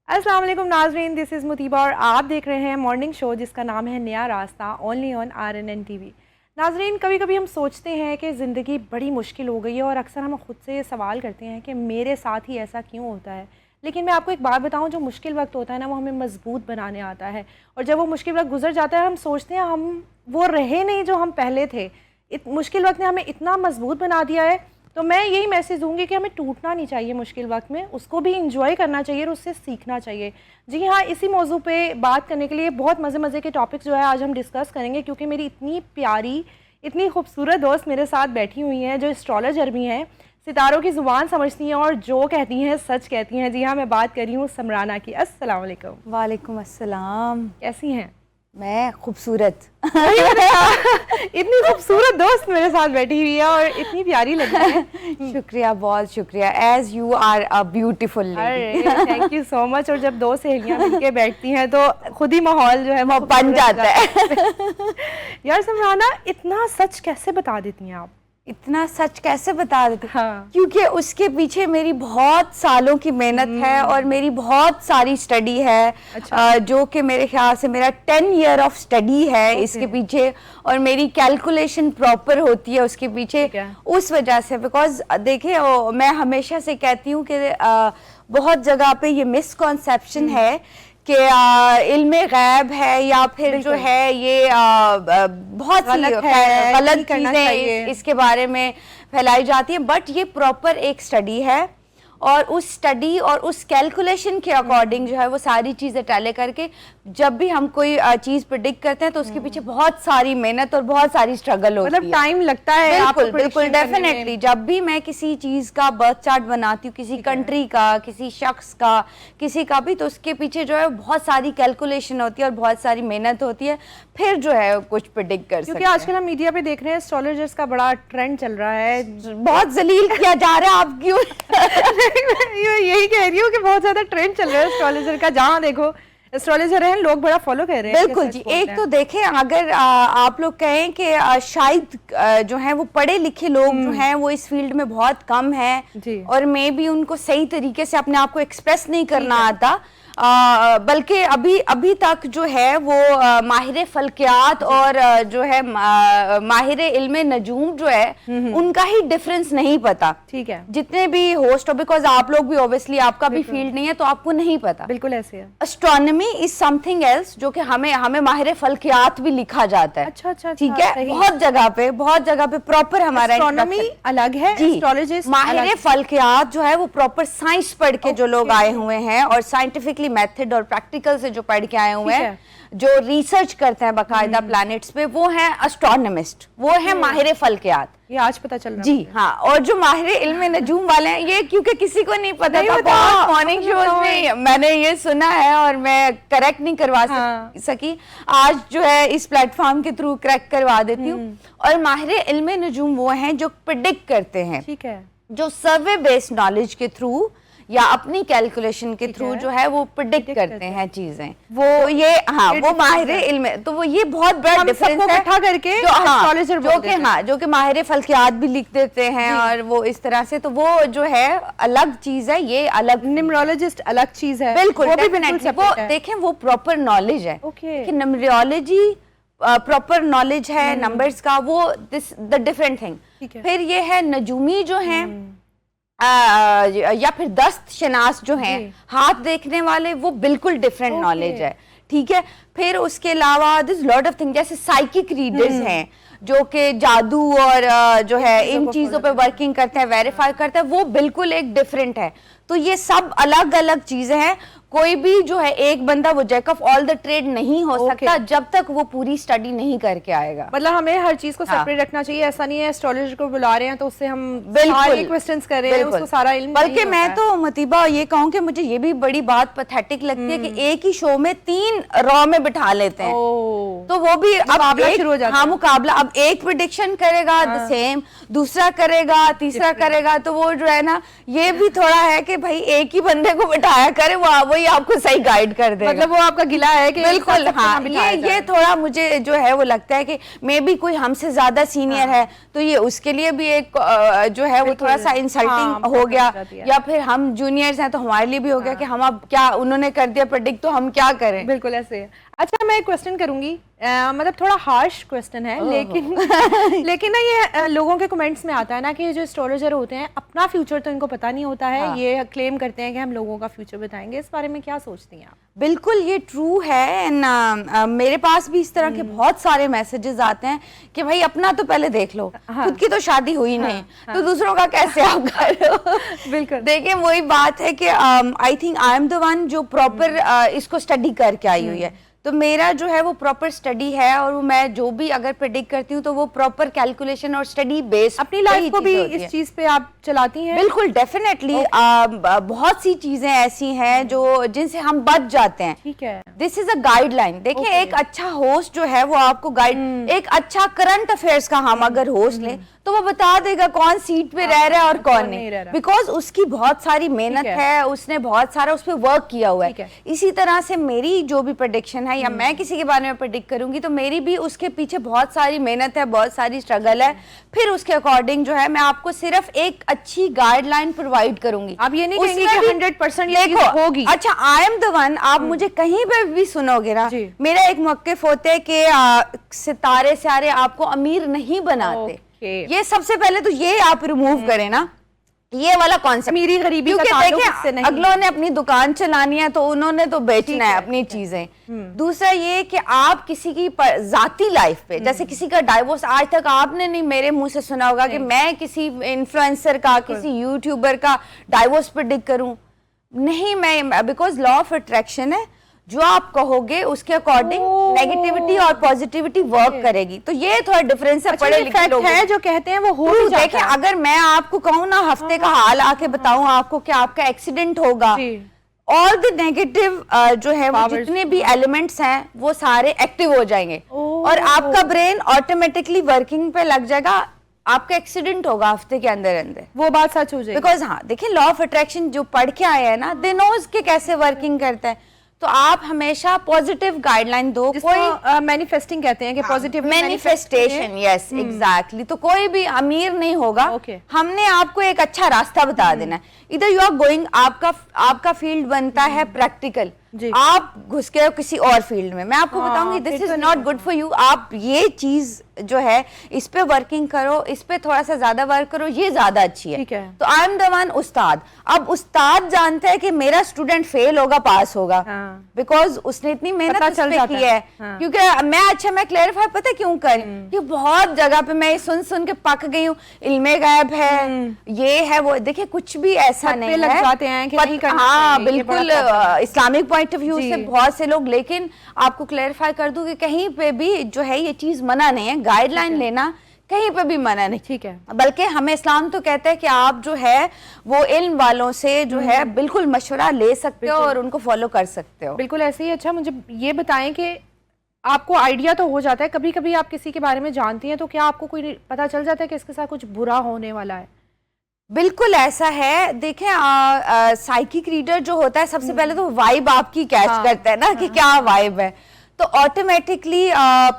अस्सलाम वालेकुम नाज़रीन, दिस इज़ मुतीबा और आप देख रहे हैं मॉर्निंग शो जिसका नाम है नया रास्ता, ओनली ऑन RNN TV। नाज़रीन, कभी कभी हम सोचते हैं कि ज़िंदगी बड़ी मुश्किल हो गई है और अक्सर हम ख़ुद से सवाल करते हैं कि मेरे साथ ही ऐसा क्यों होता है। लेकिन मैं आपको एक बात बताऊं, जो मुश्किल वक्त होता है ना, वो हमें मजबूत बनाने आता है। और जब वो मुश्किल वक्त गुजर जाता है, हम सोचते हैं हम वो रहे नहीं जो हम पहले थे। मुश्किल वक्त ने हमें इतना मजबूत बना दिया है। तो मैं यही मैसेज दूंगी कि हमें टूटना नहीं चाहिए मुश्किल वक्त में, उसको भी इंजॉय करना चाहिए और उससे सीखना चाहिए। जी हाँ, इसी मौजू पे बात करने के लिए बहुत मज़े के टॉपिक्स जो है आज हम डिस्कस करेंगे, क्योंकि मेरी इतनी प्यारी, इतनी खूबसूरत दोस्त मेरे साथ बैठी हुई हैं जो एस्ट्रोलॉजर भी हैं, सितारों की ज़ुबान समझती हैं और जो कहती हैं सच कहती हैं। जी हाँ, मैं बात कर रही हूँ समराना की। अस्सलाम वालेकुम। वालेकुम अस्सलाम। कैसी हैं? मैं खूबसूरत। इतनी खूबसूरत दोस्त मेरे साथ बैठी हुई है और इतनी प्यारी लगी है। शुक्रिया, बहुत शुक्रिया। As you are a beautiful lady. Thank you so much. और जब दो सहेलियां मिलके बैठती हैं तो खुद ही माहौल जो है वो बन जाता है। यार समराना, इतना सच कैसे बता देती हैं आप? इतना सच कैसे बता देती? हाँ। क्योंकि उसके पीछे मेरी बहुत सालों की मेहनत है और मेरी बहुत सारी स्टडी है। अच्छा। जो कि मेरे ख्याल से मेरा 10 ईयर ऑफ स्टडी है इसके पीछे, और मेरी कैलकुलेशन प्रॉपर होती है उसके पीछे। उस वजह से, बिकॉज देखिए, मैं हमेशा से कहती हूँ कि बहुत जगह पे ये मिसकॉन्सेप्शन है कि इल्मे गैब है या फिर जो है ये बहुत गलत चीजें इसके बारे में फैलाई जाती है। बट ये प्रॉपर एक स्टडी है और उस स्टडी और उस कैलकुलेशन के अकॉर्डिंग जो है वो सारी चीजें टैली करके जब भी हम कोई चीज प्रेडिक्ट करते हैं तो उसके पीछे बहुत सारी मेहनत और बहुत सारी स्ट्रगल होती है। मतलब टाइम लगता है। बिल्कुल बिल्कुल, डेफिनेटली। जब भी मैं किसी चीज का बर्थ चार्ट बनाती हूँ, किसी कंट्री का, किसी शख्स का, किसी का भी, तो उसके पीछे जो है बहुत सारी कैलकुलेशन होती है और बहुत सारी मेहनत होती है, फिर जो है कुछ प्रेडिक्ट कर सकते हैं। क्योंकि आजकल हम मीडिया पे देख रहे हैं एस्ट्रोलॉजर्स का बड़ा ट्रेंड चल रहा है, बहुत जलील किया जा रहा है। आप क्यों? यही कह रही हूँ कि बहुत ज्यादा ट्रेंड चल रहा है एस्ट्रोलॉजर का। जहाँ देखो एस्ट्रोलॉजर हैं, लोग बड़ा फॉलो कर रहे हैं। बिल्कुल जी। एक तो देखें, अगर आप लोग कहें कि शायद जो है वो पढ़े लिखे लोग जो हैं वो इस फील्ड में बहुत कम हैं और मे भी उनको सही तरीके से अपने आप को एक्सप्रेस नहीं करना आता, बल्कि अभी तक जो है वो माहिर फल्कियात और जो है माहिर इल्मे नजूम जो है उनका ही डिफरेंस नहीं पता। ठीक है। जितने भी होस्ट हो, बिकॉज आप लोग भी ऑब्वियसली आपका भी फील्ड नहीं है तो आपको नहीं पता। बिल्कुल ऐसे है। एस्ट्रोनॉमी इज समथिंग एल्स, जो कि हमें माहिर फल्कियात भी लिख देता है। अच्छा, ठीक है। बहुत जगह पे प्रॉपर हमारा एस्ट्रोनॉमी अलग है, एस्ट्रोलॉजिस्ट माहिर फल्कियात जो है वो प्रॉपर साइंस पढ़ के जो लोग आए हुए हैं और साइंटिफिक मेथड और प्रैक्टिकल से जो पढ़ के आए हुए हैं, जो रिसर्च करते हैं बाकायदा प्लैनेट्स पे, वो है एस्ट्रोनॉमिस्ट, वो है माहिर फल्कियात। ये आज पता चल रहा है। जी हाँ। और जो माहिर इल्मे नजूम वाले हैं, ये क्योंकि किसी को नहीं पता था, बहुत मॉर्निंग शोज में मैंने ये सुना है और मैं करेक्ट नहीं करवा सकी। आज जो है इस प्लेटफॉर्म के थ्रू करेक्ट करवा देती हूँ। और माहिर इल्मे नजूम वो हैं जो प्रेडिक्ट करते हैं। ठीक है। जो सर्वे बेस्ड नॉलेज के थ्रू या अपनी कैलकुलेशन के थ्रू जो है वो प्रेडिक्ट करते हैं चीजें, वो ये हाँ वो माहिर इल्म। तो वो ये बहुत बड़ा डिफरेंस है इकट्ठा करके जो कि माहिर फल्कियात भी लिख देते हैं और वो इस तरह से, तो वो जो है अलग चीज है, ये अलग। न्यूमरोलॉजिस्ट अलग चीज है। बिल्कुल, वो देखें वो प्रॉपर नॉलेज है कि न्यूमरोलॉजी प्रॉपर नॉलेज है नंबर्स का, वो द डिफरेंट थिंग। फिर ये है नजूमी जो है या फिर दस्त शनास जो हैं, हाथ देखने वाले, वो बिल्कुल डिफरेंट नॉलेज है। ठीक है। फिर उसके अलावा दिस लॉट ऑफ थिंग, जैसे साइकिक रीडर्स हैं जो कि जादू और जो है इन चीजों पे वर्किंग करते हैं, वेरीफाई करते हैं, वो बिल्कुल एक डिफरेंट है। तो ये सब अलग अलग चीजें हैं। कोई भी जो है एक बंदा वो jack of all the trade नहीं हो सकता जब तक वो पूरी स्टडी नहीं करके आएगा। मतलब हमें हर चीज को सेपरेट रखना चाहिए। ऐसा नहीं है एस्ट्रोलॉजर को बुला रहे हैं तो उससे हम सारे क्वेश्चंस कर रहे हैं, उसको सारा इल्म। बल्कि मैं तो मुतीबा ये कहूँ कि मुझे ये भी बड़ी बात पैथेटिक लगती है कि एक ही शो में 3 तीन रॉ में बिठा लेते हैं। तो वो भी अब शुरू हो जाता है। हाँ, मुकाबला। अब एक प्रेडिक्शन करेगा द सेम, दूसरा करेगा, तीसरा करेगा, तो वो जो है ना, ये भी थोड़ा है कि भाई एक ही बंदे को बिठाया करे, वही आपको सही गाइड कर देगा। मतलब वो आपका गिला है कि बिल्कुल। हाँ, ये थोड़ा मुझे जो है वो लगता है कि मे बी कोई हमसे ज्यादा सीनियर है तो ये उसके लिए भी एक जो है वो थोड़ा सा इंसल्टिंग हो गया, या फिर हम जूनियर्स हैं तो हमारे लिए भी हो गया कि हम अब क्या, उन्होंने कर दिया प्रेडिक्ट तो हम क्या करें। बिल्कुल ऐसे है। अच्छा, मैं एक क्वेश्चन करूंगी, मतलब थोड़ा हार्श क्वेश्चन है, लेकिन लेकिन ना ये लोगों के कमेंट्स में आता है ना कि जो एस्ट्रोलॉजर होते हैं अपना फ्यूचर तो इनको पता नहीं होता है। ये क्लेम करते हैं कि हम लोगों का फ्यूचर बताएंगे। इस बारे में क्या सोचती हैं आप? बिल्कुल ये ट्रू है। एंड मेरे पास भी इस तरह के बहुत सारे मैसेजेस आते हैं कि भाई अपना तो पहले देख लो, खुद की तो शादी हुई नहीं, तो दूसरों का कैसे आप कर रहे हो। बिल्कुल। देखिए वही बात है कि I think I am the one जो प्रॉपर इसको स्टडी करके आई हुई है। तो मेरा जो है वो प्रॉपर स्टडी है, और मैं जो भी अगर प्रेडिक्ट करती हूँ तो वो प्रॉपर कैलकुलेशन और स्टडी बेस्ड। अपनी लाइफ को भी इस चीज पे आप चलाती हैं? बिल्कुल, डेफिनेटली। बहुत सी चीजें ऐसी हैं जो जिनसे हम बच जाते हैं। ठीक है। This is a guideline. देखिए एक अच्छा होस्ट जो है वो आपको गाइड, एक अच्छा करंट अफेयर्स का हम अगर होस्ट लें तो वो बता देगा कौन सीट पे रह रहा है और कौन नहीं, बिकॉज उसकी बहुत सारी मेहनत है, उसने बहुत सारा उस पर वर्क किया हुआ है। इसी तरह से मेरी जो भी प्रेडिक्शन है या मैं किसी के बारे में प्रेडिक्ट करूंगी तो मेरी भी उसके पीछे बहुत सारी मेहनत है, बहुत सारी स्ट्रगल है। फिर उसके अकॉर्डिंग जो है मैं आपको सिर्फ एक अच्छी गाइडलाइन प्रोवाइड करूंगी। आप ये नहीं कहेंगे कि 100% ये चीज होगी। अच्छा, आई एम द वन, आप मुझे कहीं पे भी सुनोगे ना, मेरा एक मौक़िफ़ होता है कि सितारे सारे आपको अमीर नहीं बनाते। ये सबसे पहले तो ये आप रिमूव करें ना, ये वाला कॉन्सेप्ट, अमीरी गरीबी का ताल्लुक इससे नहीं। अगलों ने अपनी दुकान चलानी है तो उन्होंने तो बेचना है अपनी चीजें। दूसरा ये कि आप किसी की जाती लाइफ पे, जैसे किसी का डाइवोर्स, आज तक आपने नहीं मेरे मुंह से सुना होगा कि मैं किसी इन्फ्लुएंसर का, किसी यूट्यूबर का डाइवोर्स प्रेडिक्ट करूं। नहीं, मैं बिकॉज लॉ ऑफ अट्रैक्शन है, जो आप कहोगे उसके अकॉर्डिंग नेगेटिविटी और पॉजिटिविटी वर्क करेगी। तो ये थोड़ा डिफरेंस है। पढ़े लिखे लोग है जो कहते हैं वो हो जाता है। देखिए अगर मैं आपको कहूँ ना, हफ्ते का हाल आके बताऊं आपको कि आपका एक्सीडेंट होगा, ऑल द नेगेटिव जो है वो जितने भी एलिमेंट्स हैं वो सारे एक्टिव हो जाएंगे और आपका ब्रेन ऑटोमेटिकली वर्किंग पे लग जाएगा। आपका एक्सीडेंट होगा हफ्ते के अंदर अंदर, वो बात सच हो जाएगी। बिकॉज हाँ, देखिए लॉ ऑफ अट्रैक्शन जो पढ़ के आए हैं ना, दे नोज के कैसे वर्किंग करता है। तो आप हमेशा पॉजिटिव गाइडलाइन दो। कोई मैनिफेस्टिंग कहते हैं कि पॉजिटिव मैनिफेस्टेशन, यस एग्जैक्टली। तो कोई भी अमीर नहीं होगा। हमने आपको एक अच्छा रास्ता बता देना है। इधर यू आर गोइंग, आपका फील्ड बनता है प्रैक्टिकल, आप घुस गए किसी और फील्ड में। मैं आपको बताऊंगी this is not good for you. आप ये चीज जो है इस पे वर्किंग करो, इस पे थोड़ा सा ज्यादा वर्क करो, ये ज्यादा अच्छी है। तो आई एम द वन उस्ताद। अब उस्ताद जानते हैं कि मेरा स्टूडेंट फेल होगा, पास होगा, बिकॉज उसने इतनी मेहनत इस पे की है। क्योंकि मैं क्लेरिफाई पता क्यों कर, कि बहुत जगह पे मैं सुन के पक गई हूँ, इल्मे गैब है, ये है वो। देखिए कुछ भी ऐसा नहीं लग जाते हैं कि नहीं करना। हाँ बिल्कुल, इस्लामिक पॉइंट ऑफ व्यू से बहुत से लोग, लेकिन आपको क्लेरिफाई कर दूं कि कहीं पे भी जो है ये चीज मना नहीं है। गाइडलाइन लेना कहीं पे भी मना नहीं, ठीक है। बल्कि हमें इस्लाम तो कहता है कि आप जो है वो इल्म वालों से जो है बिल्कुल मशवरा ले सकते हो और उनको फॉलो कर सकते हो। बिल्कुल ऐसे ही। अच्छा, मुझे ये बताएं कि आपको आइडिया तो हो जाता है, कभी कभी आप किसी के बारे में जानती हैं तो क्या आपको कोई पता चल जाता है कि इसके साथ कुछ बुरा होने वाला है? बिल्कुल ऐसा है। देखें साइकिक रीडर जो होता है सबसे पहले तो वाइब आपकी कैच करता है ना, कि क्या वाइब है, तो ऑटोमेटिकली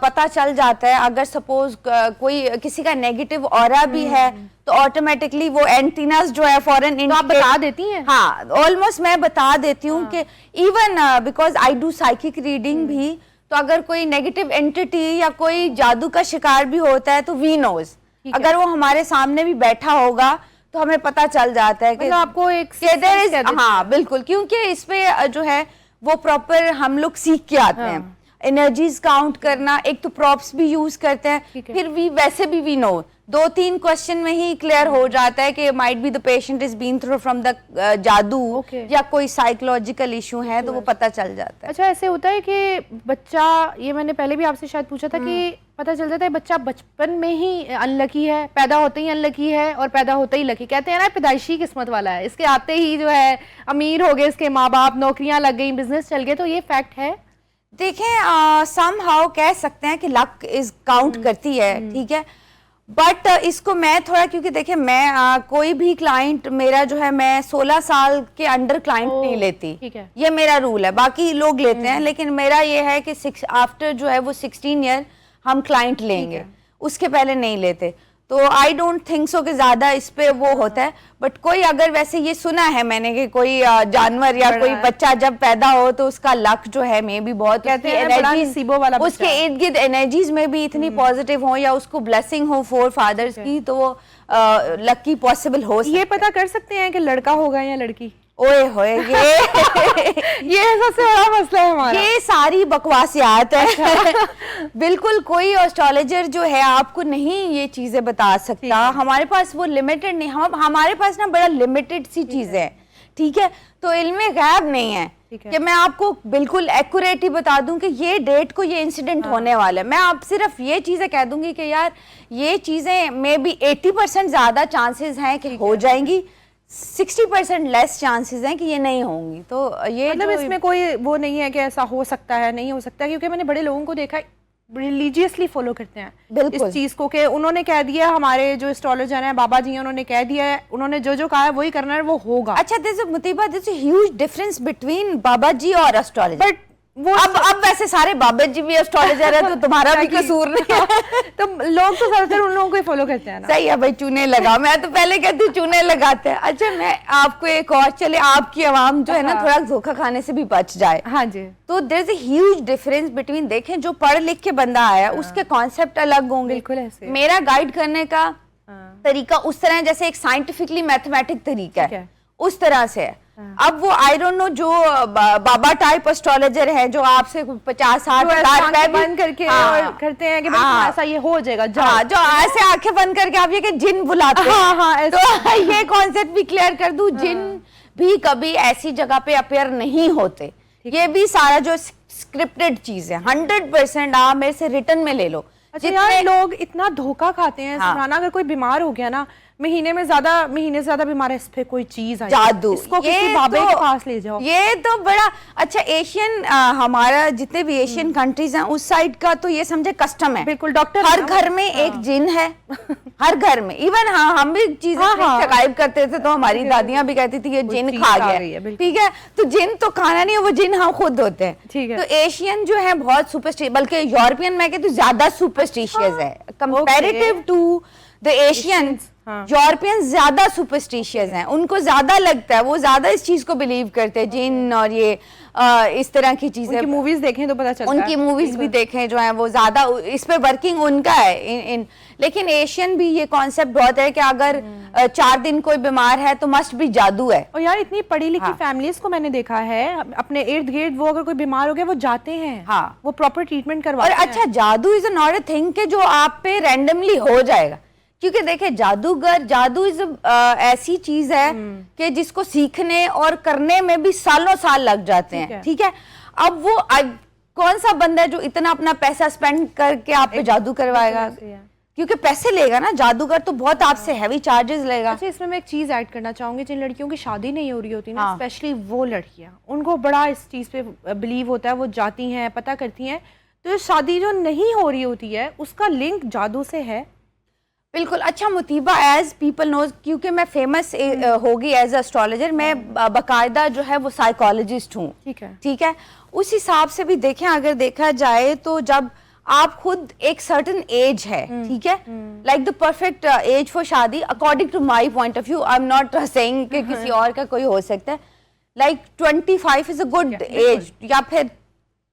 पता चल जाता है। अगर सपोज कोई किसी का नेगेटिव ऑरा भी है तो ऑटोमेटिकली वो एंटीनास जो है फॉरेन आप बता देती हैं? हाँ, ऑलमोस्ट मैं बता देती हूँ कि even because I do psychic reading भी, तो अगर कोई नेगेटिव एंटिटी या कोई जादू का शिकार भी होता है तो वी नोज, अगर वो हमारे सामने भी बैठा होगा तो हमें पता चल जाता है कि आपको एक हाँ बिल्कुल, क्योंकि इस पे जो है वो प्रॉपर हम लोग सीख के आते हैं। एनर्जीज काउंट करना, एक तो प्रॉप्स भी यूज करते हैं, फिर वैसे भी वी नो 2-3 क्वेश्चन में ही क्लियर हो जाता है कि might be the patient is been through from the जादू या कोई साइकोलॉजिकल इशू है, तो वो पता चल जाता है। अच्छा, ऐसे होता है कि बच्चा, ये मैंने पहले भी आपसे शायद पूछा था कि पता चल जाता है बच्चा बचपन में ही अनलकी है, पैदा होते ही अनलकी है और पैदा होते ही लकी। कहते हैं ना पैदाइशी किस्मत वाला है, इसके आते ही जो है अमीर हो गए, इसके माँ बाप, नौकरियां लग गई, बिजनेस चल गए, तो ये फैक्ट है? देखें समहाउ कह सकते हैं कि लक इज काउंट करती है, ठीक है, बट इसको मैं थोड़ा, क्योंकि देखिए मैं कोई भी क्लाइंट मेरा जो है, मैं 16 साल के अंडर क्लाइंट नहीं लेती, ठीक है, ये मेरा रूल है, बाकी लोग लेते हैं, लेकिन मेरा ये है कि आफ्टर जो है वो 16 ईयर हम क्लाइंट लेंगे, उसके पहले नहीं लेते। तो आई डोंट थिंक सो कि ज्यादा इस पे वो होता है, बट कोई अगर वैसे ये सुना है मैंने कि कोई जानवर या कोई बच्चा जब पैदा हो तो उसका लक जो है मे भी बहुत, कहते हैं एनर्जी वाला, उसके इर्द गिर्द एनर्जीज में भी इतनी पॉजिटिव हो या उसको ब्लेसिंग हो फोर फादर्स की, तो वो लकी पॉसिबल हो सकता है। ये पता कर सकते हैं कि लड़का होगा या लड़की? ओए होए ये सबसे बड़ा मसला है हमारा, ये सारी बकवासियात है। बिल्कुल कोई एस्ट्रोलॉजर जो है आपको नहीं ये चीजें बता सकता, हमारे पास वो लिमिटेड नहीं, हमारे पास ना बड़ा लिमिटेड सी चीजें है, ठीक है, तो इल्मे गैब नहीं है कि मैं आपको बिल्कुल एक्यूरेट ही बता दूं कि ये डेट को ये इंसिडेंट होने वाला है। मैं आप सिर्फ ये चीजें कह दूंगी कि यार ये चीजें मे बी 80% ज्यादा चांसेस हैं कि हो जाएंगी, 60% लेस चांसेस हैं कि ये नहीं होंगी। तो ये मतलब इसमें कोई वो नहीं है कि ऐसा हो सकता है, नहीं हो सकता, क्योंकि मैंने बड़े लोगों को देखा रिलीजियसली फॉलो करते हैं इस चीज को कि उन्होंने कह दिया, हमारे जो एस्ट्रोलॉजर हैं बाबा जी हैं, उन्होंने कह दिया है, उन्होंने जो जो कहा है वही करना है, वो होगा। अच्छा मुतीबा, दिस ह्यूज डिफरेंस बिटवीन बाबा जी और एस्ट्रोलॉजर, बट वो अब वैसे सारे बाबा जी भी एस्ट्रोलॉजर है तो तुम्हारा भी कसूर नहीं है। तो लोग तो ज्यादातर उन लोगों को ही फॉलो करते हैं ना। सही है भाई, चूने लगा, मैं तो पहले कहती चूने लगाते हैं। अच्छा मैं आपको एक और, चले आपकी आवाम जो है ना थोड़ा धोखा खाने से भी बच जाए। हाँ जी। तो there is a huge difference between, देखें जो पढ़ लिख के बंदा आया उसके कॉन्सेप्ट अलग होंगे, बिल्कुल ऐसे। मेरा गाइड करने का तरीका उस तरह जैसे एक साइंटिफिकली मैथमेटिक तरीका है उस तरह से है। अब वो आई डोंट नो जो बाबा टाइप एस्ट्रोलॉजर है जो आपसे 50-60 हज़ार बंद करके और करते हैं कि ऐसा ये हो जाएगा, जो ऐसे आंखें बंद करके आप ये कि जिन बुलाते हैं, तो ये कॉन्सेप्ट भी क्लियर कर दूं, जिन भी कभी ऐसी जगह पे अपेयर नहीं होते, ये भी सारा जो स्क्रिप्टेड चीज है 100%। आप मेरे से रिटर्न में ले लो। अच्छा यार, लोग इतना धोखा खाते हैं। सुनाना अगर कोई बीमार हो गया ना, महीने से ज्यादा बीमार है, इस पे कोई चीज आई, जादू, इसको किसी बाबे के पास ले जाओ। ये तो बड़ा अच्छा एशियन, हमारा जितने भी एशियन कंट्रीज हैं उस साइड का तो ये समझे कस्टम है। बिल्कुल, डॉक्टर हर घर में एक जिन है, हर घर में। इवन हम भी चीजें सब्सक्राइब करते थे तो हमारी दादियां भी कहती थी ये जिन खा गया, ठीक है, तो जिन तो खाना नहीं है, वो जिन हम खुद होते हैं, ठीक है। तो एशियन जो है बहुत सुपरस्टिशियस, बल्कि यूरोपियन मैं कहती हूँ ज्यादा सुपरस्टिशियस है comparative to the Asian. European ज्यादा सुपरस्टिशियस हैं, उनको ज्यादा लगता है, वो ज्यादा इस चीज को बिलीव करते हैं, जिन और ये इस तरह की चीजें। उनकी मूवीज देखें तो पता चलता है, उनकी मूवीज भी देखें जो है वो ज्यादा इस पे वर्किंग उनका है। लेकिन एशियन भी ये कॉन्सेप्ट बहुत है कि अगर 4 दिन कोई बीमार है तो मस्ट भी जादू है। और यार इतनी पढ़ी लिखी फैमिलीज को मैंने देखा है अपने इर्द गिर्द, वो अगर कोई बीमार हो गया वो जाते हैं, वो प्रॉपर ट्रीटमेंट करवाते हैं। और अच्छा जादू इज नॉट अ थिंग के जो आप पे रैंडमली हो जाएगा, क्योंकि देखिए जादू इज ऐसी चीज है कि जिसको सीखने और करने में भी सालों साल लग जाते हैं, ठीक है। अब वो कौन सा बंदा है जो इतना अपना पैसा स्पेंड करके आप पे जादू करवाएगा, क्योंकि पैसे लेगा ना जादूगर, तो बहुत आपसे हैवी चार्जेस लेगा। अच्छा इसमें मैं एक चीज ऐड करना चाहूंगी, जिन लड़कियों की शादी नहीं हो रही होती ना, स्पेशली वो लड़कियां, उनको बड़ा इस चीज पे बिलीव होता है, वो जाती हैं, पता करती हैं, तो शादी जो नहीं हो रही होती है उसका लिंक जादू से है। बिल्कुल। अच्छा मुतीबा, एज पीपल नोज, क्योंकि मैं फेमस होगी एज एस्ट्रोलॉजर, मैं बाकायदा जो है वो साइकोलॉजिस्ट हूँ, ठीक है। उस हिसाब से भी देखें, अगर देखा जाए तो जब आप खुद एक सर्टन एज है, ठीक है, like the perfect age for shaadi according to my point of view, I am not saying कि किसी और का कोई हो सकता है, like 25 is a good age, या फिर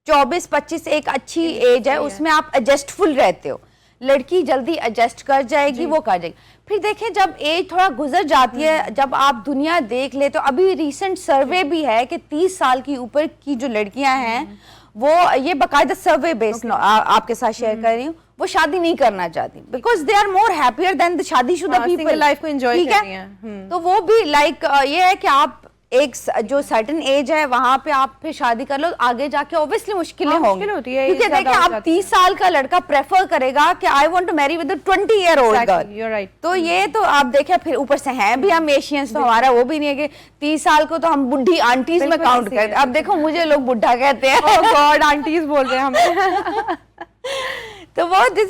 24-25 एक अच्छी एज है, उसमें आप एडजस्टफुल रहते हो, लड़की जल्दी एडजस्ट कर जाएगी, वो कर जाएगी। फिर देखें जब एज थोड़ा गुजर जाती है, जब आप दुनिया देख ले, तो अभी रिसेंट सर्वे भी है कि 30 साल की ऊपर की जो लड़कियां हैं, वो ये बाकायदा सर्वे बेस्ड आपके साथ शेयर कर रही हूँ, वो शादी नहीं करना चाहती, because they are more happier than the शादीशुदा पीपल, लाइफ को एंजॉय कर रही हैं। तो वो भी लाइक ये है कि आप एक जो सर्टेन एज है वहां पे आप फिर शादी कर लो, आगे जाके ऑब्वियसली मुश्किलें होंगी, क्योंकि देखिए आप 30 साल का लड़का प्रेफर करेगा कि I want to marry with 20-year-old girl, तो ये तो आप देखें, फिर ऊपर से हैं भी हम एशियंस, तो हमारा वो भी नहीं है कि 30 साल को तो हम बुढ़ी आंटीज में काउंट करते हैं। अब देखो मुझे लोग बुढ़ा कहते हैं, गॉड आंटीज बोल रहे हैं हमें। तो वो दिस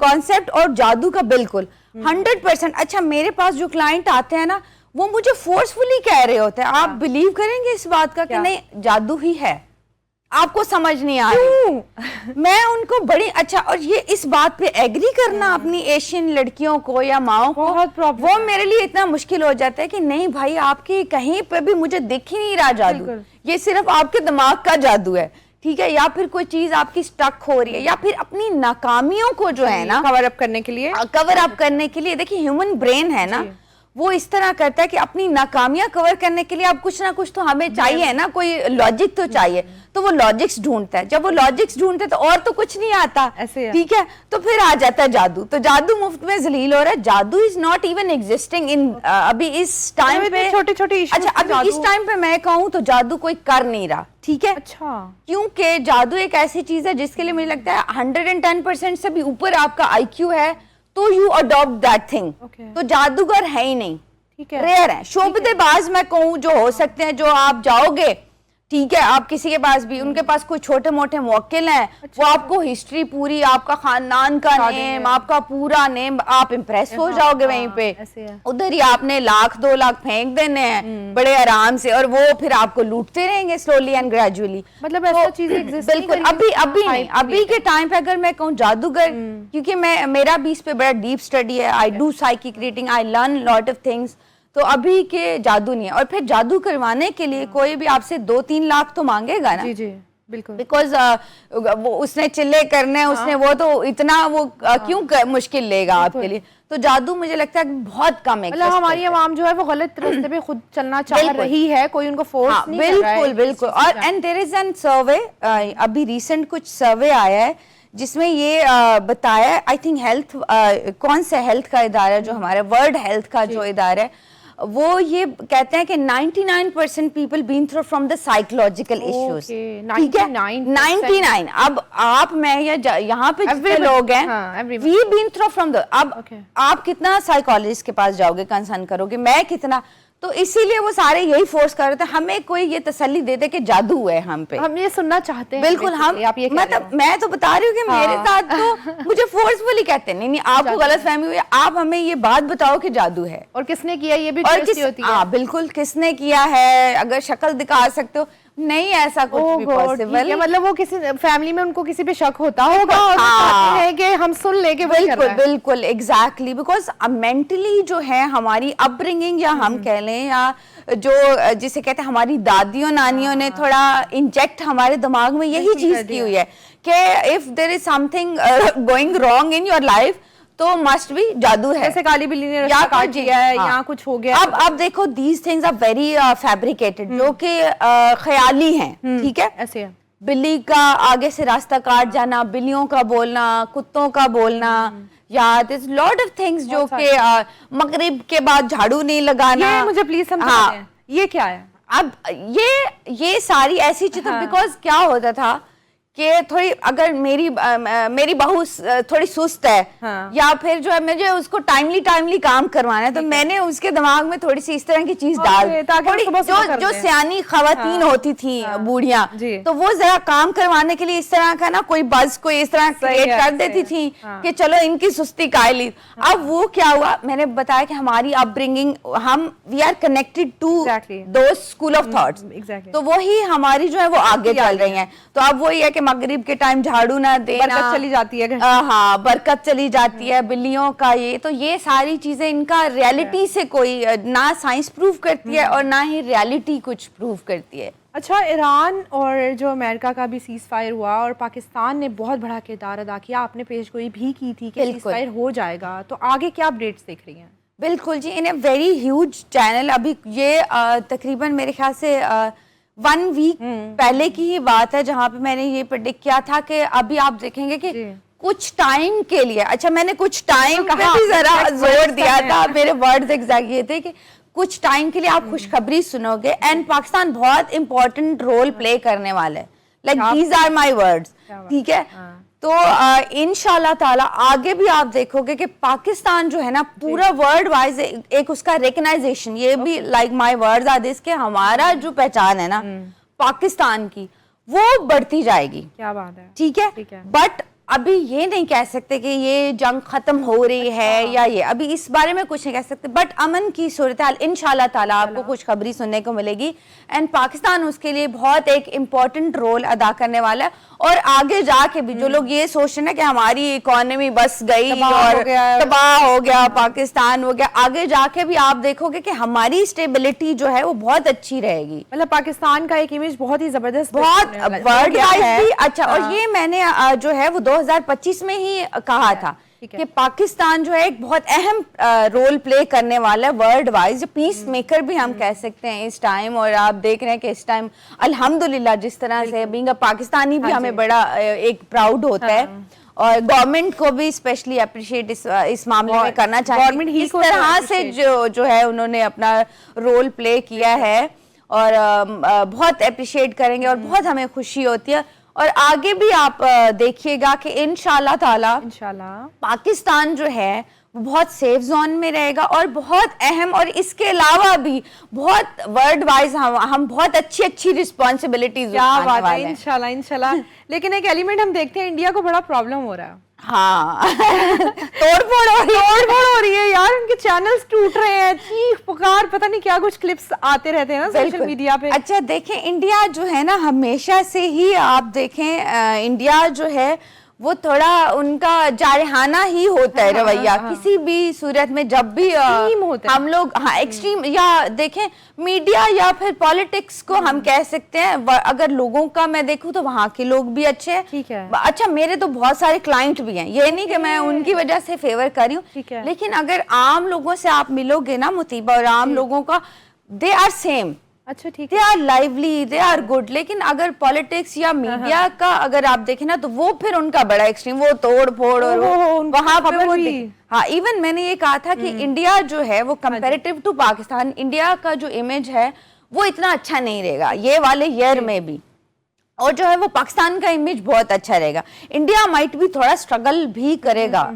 कॉन्सेप्ट और जादू का बिल्कुल 100%। अच्छा मेरे पास जो क्लाइंट आते हैं ना, वो मुझे फोर्सफुली कह रहे होते हैं, आप बिलीव करेंगे इस बात का कि नहीं जादू ही है, आपको समझ नहीं आ रही। मैं उनको बड़ी अच्छा, और ये इस बात पे एग्री करना अपनी एशियन लड़कियों को या माओ को, वो मेरे लिए इतना मुश्किल हो जाता है कि नहीं भाई आपकी कहीं पे भी मुझे दिख ही नहीं रहा जादू, ये सिर्फ आपके दिमाग का जादू है, ठीक है, या फिर कोई चीज आपकी स्टक हो रही है, या फिर अपनी नाकामियों को जो है ना कवर अप करने के लिए, देखिए ह्यूमन ब्रेन है ना, वो इस तरह करता है कि अपनी नाकामियां कवर करने के लिए अब कुछ ना कुछ तो हमें चाहिए ना, कोई लॉजिक तो चाहिए, तो वो लॉजिक्स ढूंढता है। जब वो लॉजिक्स ढूंढते तो और तो कुछ नहीं आता, ठीक है, तो फिर आ जाता है जादू। तो जादू मुफ्त में जलील हो रहा है, जादू is not even existing in अभी इस टाइम पे, छोटे-छोटे अच्छा अभी इस टाइम पे मैं कहूँ तो जादू कोई कर नहीं रहा, ठीक है, अच्छा, क्योंकि जादू एक ऐसी चीज है जिसके लिए मुझे लगता है 110% से भी ऊपर आपका IQ है तो यू अडॉप्ट दैट थिंग। तो जादूगर है ही नहीं, ठीक है, रेयर है। शोबदेबाज मैं कहूँ जो हो सकते हैं, जो आप जाओगे, ठीक है, आप किसी के पास भी, उनके पास कोई छोटे मोटे मुवक्किल हैं, वो आपको हिस्ट्री पूरी, आपका खानदान का नेम, आपका पूरा नेम, आप इम्प्रेस हो जाओगे वहीं पे, उधर ही आपने 1-2 लाख फेंक देने हैं बड़े आराम से, और वो फिर आपको लूटते रहेंगे स्लोली एंड ग्रेजुअली। मतलब ऐसा चीज एग्जिस्ट बिल्कुल अभी नहीं, अभी के टाइम पे अगर मैं कहूँ जादूगर, क्योंकि मेरा भी इस पे बड़ा डीप स्टडी है, I do psychic reading, I learn lot of things, तो अभी के जादू नहीं है। और फिर जादू करवाने के लिए कोई भी आपसे 2-3 लाख तो मांगेगा ना, जी जी बिल्कुल, बिकॉज वो उसने चिल्ले करने, उसने वो तो इतना वो क्यों मुश्किल लेगा आपके लिए। तो जादू मुझे लगता है बहुत कम है, मतलब हमारी आवाम जो है वो गलत रास्ते पे खुद चलना चाह रही है, कोई उनको फोर्स नहीं कर रहा है। बिल्कुल बिल्कुल। और एंड देयर इज एन सर्वे, अभी रिसेंट कुछ सर्वे आया है जिसमें ये बताया, आई थिंक हेल्थ, कौन सा हेल्थ का इदारा जो हमारा वर्ल्ड हेल्थ का जो इदारा है, वो ये कहते हैं कि 99% people been through from the psychological issues, ठीक है, 99। अब आप मैं या यहाँ पे जितने लोग हैं, we been through from the, अब आप कितना साइकोलॉजिस्ट के पास जाओगे, कंसर्न करोगे, मैं कितना, तो इसीलिए वो सारे यही फोर्स कर रहे थे, हमें कोई ये तसल्ली दे दे कि जादू है हम पे, हम ये सुनना चाहते हैं। बिल्कुल, हम आप ये मतलब मैं तो बता रही हूँ कि मेरे साथ तो मुझे फोर्सफुली कहते हैं नहीं आपको गलत फहमी हुई है, आप हमें ये बात बताओ कि जादू है, और किसने किया ये भी होती है। बिल्कुल, किसने किया है, अगर शक्ल दिखा सकते हो, नहीं ऐसा कुछ भी पॉसिबल है, मतलब वो किसी फैमिली में उनको किसी पे शक होता होगा और चाहते हैं कि हम सुन लेके, बिल्कुल बिल्कुल एग्जैक्टली, बिकॉज मेंटली जो है हमारी अपब्रिंगिंग, या हम कह लें, या जो जिसे कहते हैं हमारी दादियों नानियों ने थोड़ा इंजेक्ट हमारे दिमाग में यही चीज की हुई है कि if there is something going wrong in your life तो मस्ट बी जादू है, जैसे काली बिल्ली ने रास्ता काट दिया है, या कुछ हो गया। अब देखो these things are very fabricated, जो कि ख्याली हैं, ठीक है, ऐसे बिल्ली का आगे से रास्ता काट जाना, बिल्लियों का बोलना, कुत्तों का बोलना, या दिस लॉट ऑफ थिंग्स जो कि मगरिब के बाद झाड़ू नहीं लगाना, ये मुझे प्लीज समझाइए, ये क्या है? अब ये सारी ऐसी चीजें, बिकॉज क्या होता था कि थोड़ी अगर मेरी बहू थोड़ी सुस्त है, या फिर जो है मुझे उसको टाइमली काम करवाना है, तो मैंने उसके दिमाग में थोड़ी सी इस तरह की चीज डाल, जो सियानी खवातीन होती थी बूढ़ियां, तो वो जरा काम करवाने के लिए इस तरह का ना कोई बज कोई इस तरह क्रिएट कर देती थी कि चलो इनकी सुस्ती कायली। अब वो क्या हुआ, मैंने बताया कि हमारी अपब्रिंगिंग, हम we are connected to those school of thoughts, तो वही हमारी जो है वो आगे चल रही है। तो अब वही है कि मगरिब के टाइम झाड़ू ना देना, बरकत चली जाती है, हाँ बरकत चली जाती है, बिल्लियों का ये, तो ये सारी चीजें इनका रियलिटी से कोई ना साइंस प्रूव करती है और ना ही रियलिटी कुछ प्रूव करती है। अच्छा, ईरान और जो अमेरिका का भी सीज फायर हुआ और पाकिस्तान ने बहुत बड़ा किरदार अदा किया, आपने पेशगोई भी की थी कि सीज फायर हो जाएगा, तो आगे क्या अपडेट्स देख रही हैं? बिल्कुल जी, इन ए वेरी ह्यूज चैनल, अभी ये तकरीबन मेरे ख्याल से 1 वीक पहले की ही बात है जहां पे मैंने ये प्रेडिक्ट किया था कि अभी आप देखेंगे कि कुछ टाइम के लिए, अच्छा मैंने कुछ टाइम पे भी जरा जोर दिया था, मेरे वर्ड्स एग्जैक्ट ये थे कि कुछ टाइम के लिए आप खुशखबरी सुनोगे एंड पाकिस्तान बहुत इंपॉर्टेंट रोल प्ले करने वाला है, like these are my words, ठीक है। तो इंशाल्लाह ताला आगे भी आप देखोगे कि पाकिस्तान जो है ना पूरा वर्ल्ड वाइज एक उसका रिकग्नाइजेशन, ये भी like my words are this, के हमारा जो पहचान है ना पाकिस्तान की वो बढ़ती जाएगी। क्या बात है, ठीक है। बट अभी ये नहीं कह सकते कि ये जंग खत्म हो रही है या ये, अभी इस बारे में कुछ नहीं कह सकते, बट अमन की सूरत हाल इंशाल्लाह ताला आपको कुछ खबरी सुनने को मिलेगी एंड पाकिस्तान उसके लिए बहुत एक इम्पोर्टेंट रोल अदा करने वाला है। और आगे जाके भी जो लोग ये सोच रहे हैं कि हमारी इकोनॉमी बस गई और तबाह हो गया, पाकिस्तान हो गया, आगे जाके भी आप देखोगे कि हमारी स्टेबिलिटी जो है वो बहुत अच्छी रहेगी। मतलब पाकिस्तान का एक इमेज बहुत ही जबरदस्त, बहुत वर्ल्ड वाइज भी अच्छा। और ये मैंने जो है वो 2025 में ही कहा था कि पाकिस्तान जो है एक बहुत अहम रोल प्ले करने वाला है वर्ल्ड वाइज, पीस मेकर भी हम कह सकते हैं इस टाइम। और आप देख रहे हैं कि इस टाइम अल्हम्दुलिल्लाह जिस तरह से बीइंग अ पाकिस्तानी भी हमें बड़ा एक प्राउड होता है और गवर्नमेंट को भी स्पेशली अप्रिशिएट इस मामले में करना चाहिए, इस तरह से जो है उन्होंने अपना रोल प्ले किया है और बहुत अप्रिशिएट करेंगे और बहुत हमें खुशी होती है। और आगे भी आप देखिएगा कि इंशाल्लाह ताला पाकिस्तान जो है वो बहुत सेफ जोन में रहेगा और बहुत अहम, और इसके अलावा भी बहुत वर्ल्ड वाइज हम बहुत अच्छी रिस्पॉन्सिबिलिटीज उठाने वाले हैं इंशाल्लाह। लेकिन एक एलिमेंट हम देखते हैं, इंडिया को बड़ा प्रॉब्लम हो रहा है। हाँ तोड़फोड़ हो रही है यार, उनके चैनल्स टूट रहे हैं, चीख पुकार, पता नहीं क्या कुछ क्लिप्स आते रहते हैं ना सोशल मीडिया पे। अच्छा देखें, इंडिया जो है ना हमेशा से ही आप देखें इंडिया जो है वो थोड़ा उनका जारहाना ही होता है रवैया, किसी भी सूरत में जब भी हम लोग एक्सट्रीम, या देखें मीडिया या फिर पॉलिटिक्स को हम कह सकते हैं। अगर लोगों का मैं देखूं तो वहाँ के लोग भी अच्छे हैं, ठीक है। अच्छा मेरे तो बहुत सारे क्लाइंट भी हैं, ये नहीं कि मैं उनकी वजह से फेवर कर रही हूँ, लेकिन अगर आम लोगों से आप मिलोगे ना मुतीबा, और आम लोगों का दे आर सेम, अच्छा ठीक, they are lively, they are good. लेकिन अगर पॉलिटिक्स या मीडिया का अगर आप देखें ना तो वो फिर उनका बड़ा एक्सट्रीम, वो तोड़ फोड़ और वहां पे वो हाँ। इवन मैंने ये कहा था कि इंडिया जो है वो कंपैरेटिव टू पाकिस्तान, इंडिया का जो इमेज है वो इतना अच्छा नहीं रहेगा ये वाले ईयर में भी, और जो है वो पाकिस्तान का इमेज बहुत अच्छा रहेगा। इंडिया माइट भी थोड़ा स्ट्रगल भी करेगा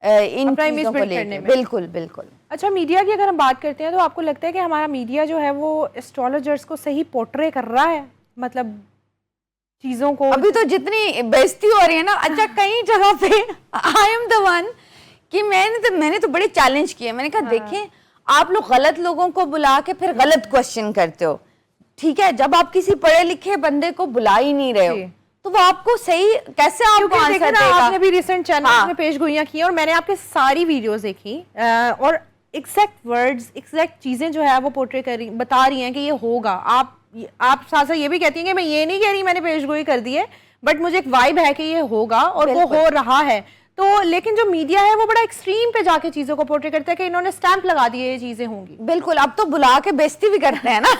इन चीजों को लेकर, बिल्कुल बिल्कुल। अच्छा मीडिया की अगर हम बात करते हैं तो आपको लगता है कि हमारा मीडिया जो है वो एस्ट्रोलॉजर्स को सही पोर्ट्रे कर रहा है, मतलब चीजों को? अभी तो जितनी बेइज्जती हो रही है ना, अच्छा कई जगह पे आई एम द वन कि मैंने तो बड़े चैलेंज किए। मैंने कहा देखें आप लोग गलत लोगों को बुला के फिर गलत क्वेश्चन करते हो, ठीक है। जब आप किसी पढ़े लिखे बंदे को बुला ही नहीं रहे हो तो वो आपको सही कैसे आपको आंसर देगा? आपने भी रिसेंट चैनल में पेशगोइयां की और मैंने आपके सारी वीडियोस देखी और एग्जैक्ट वर्ड्स, एग्जैक्ट चीजें जो है वो पोर्ट्रे कर रही, बता रही हैं कि ये होगा। आप साथ साथ ये भी कहती हैं कि मैं ये नहीं कह रही मैंने पेशगोई कर दी है, बट मुझे एक वाइब है कि ये होगा और वो हो रहा है। तो लेकिन जो मीडिया है वो बड़ा एक्सट्रीम पे जाके चीजों को पोर्ट्रे करता है कि इन्होंने स्टैंप लगा दिए ये चीजें होंगी। बिल्कुल, अब तो बुला के बेइज्जती भी करते हैं ना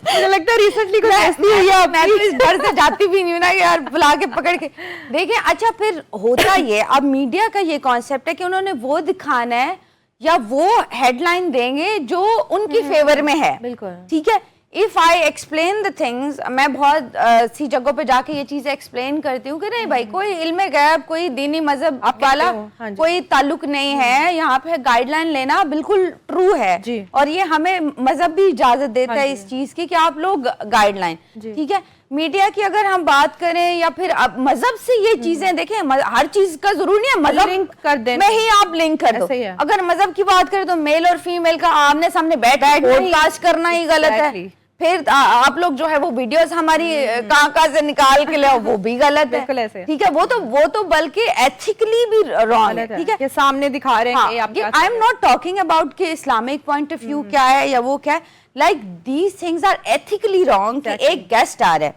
मुझे लगता है रिसेंटली कोई बेइज्जती हुई है, मैं तो इस डर से जाती भी नहीं हूं ना यार बुला के पकड़ के देखिए। अच्छा फिर होता ये, अब मीडिया का ये कॉन्सेप्ट है कि उन्होंने वो दिखाना है या वो हेडलाइन देंगे जो उनकी फेवर में है, बिल्कुल ठीक है। If I explain the things, मैं बहुत सी जगहों पे जाके ये चीजें एक्सप्लेन करती हूँ कि नहीं भाई कोई इल्म गैब, कोई दीनी मजहब वाला कोई ताल्लुक नहीं है, यहाँ पे गाइडलाइन लेना बिल्कुल ट्रू है जी। और ये हमें मजहब भी इजाजत देता है इस चीज की कि आप लोग गाइडलाइन, ठीक है। मीडिया की अगर हम बात करें या फिर अब मजहब से ये चीजें देखें, हर चीज का जरूरी नहीं है मजहब लिंक कर दे में ही आप लिंक कर दो। अगर मजहब की बात करें तो मेल और फीमेल का आमने सामने बैठ पॉडकास्ट करना ही गलत है। फिर आप लोग जो है वो वीडियोस हमारी कहाँ से निकाल के ले वो भी गलत है, ठीक है। वो तो बल्कि एथिकली भी रॉन्ग है, ठीक है। सामने दिखा रहे हैं। I am not talking about कि इस्लामिक पॉइंट ऑफ व्यू क्या है या वो क्या है, like these things are ethically wrong कि एक गेस्ट आ रहा है,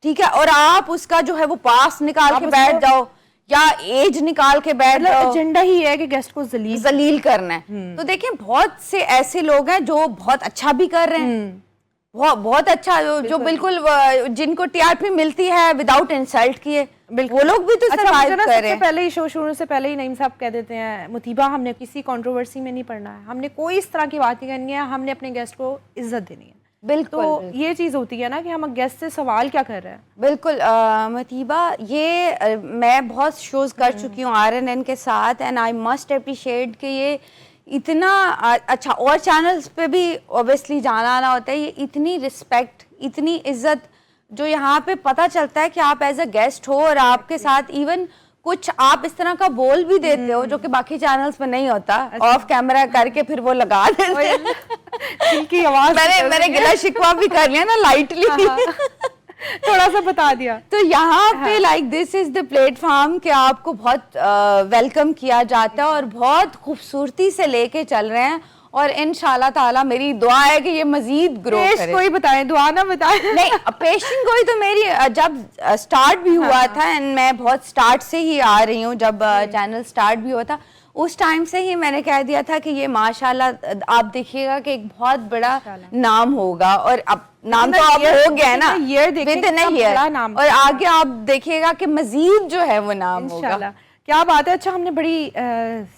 ठीक है, और आप उसका जो है वो पास निकाल के बैठ जाओ या एज निकाल के बैठ जाओ। एजेंडा ही है कि गेस्ट को जलील करना है। तो देखिए बहुत से ऐसे लोग हैं जो बहुत अच्छा भी कर रहे हैं, बहुत अच्छा, जो बिल्कुल जिनको टीआरपी मिलती है विदाउट इंसल्ट किए, वो लोग भी तो सर्वाइव कर रहे हैं। पहले ही शो शुरू से पहले ही नईम साहब कह देते हैं, मुतीबा हमने किसी कंट्रोवर्सी में नहीं पड़ना है, हमने कोई इस तरह की बात नहीं करनी है, हमने अपने गेस्ट को इज्जत देनी है। बिल्कुल, तो ये चीज़ होती है ना कि हम गेस्ट से सवाल क्या कर रहे हैं। बिल्कुल मुतीबा, ये मैं बहुत शोज कर चुकी हूँ RNN के साथ, एंड आई मस्ट अप्रिशिएट कि ये इतना अच्छा, और चैनल्स पे भी ऑब्वियसली जाना आना होता है, ये इतनी रिस्पेक्ट, इतनी इज्जत जो यहाँ पे पता चलता है कि आप एज अ गेस्ट हो और आपके साथ इवन कुछ आप इस तरह का बोल भी देते हो जो कि बाकी चैनल्स में नहीं होता। ऑफ कैमरा करके फिर वो लगा देते की आवाज मैंने गिला शिकवा भी कर लिया ना लाइटली थोड़ा सा बता दिया। तो यहाँ पे like this is the platform कि आपको बहुत वेलकम किया जाता है और बहुत खूबसूरती से लेके चल रहे हैं, और इंशाल्लाह ताला मेरी दुआ है कि ये मजीद ग्रो करे। कोई बताए, दुआ ना बताए। नहीं, पेशेंट कोई तो मेरी जब स्टार्ट भी हुआ था, एंड मैं बहुत स्टार्ट से ही आ रही हूँ, जब चैनल स्टार्ट भी हुआ था उस टाइम से ही मैंने कह दिया था कि ये माशाल्लाह आप देखिएगा कि एक बहुत बड़ा नाम होगा, और अब नाम तो अब हो गया ना, और आगे आप देखिएगा कि मजीद जो है वो नाम होगा। क्या बात है। अच्छा, हमने बड़ी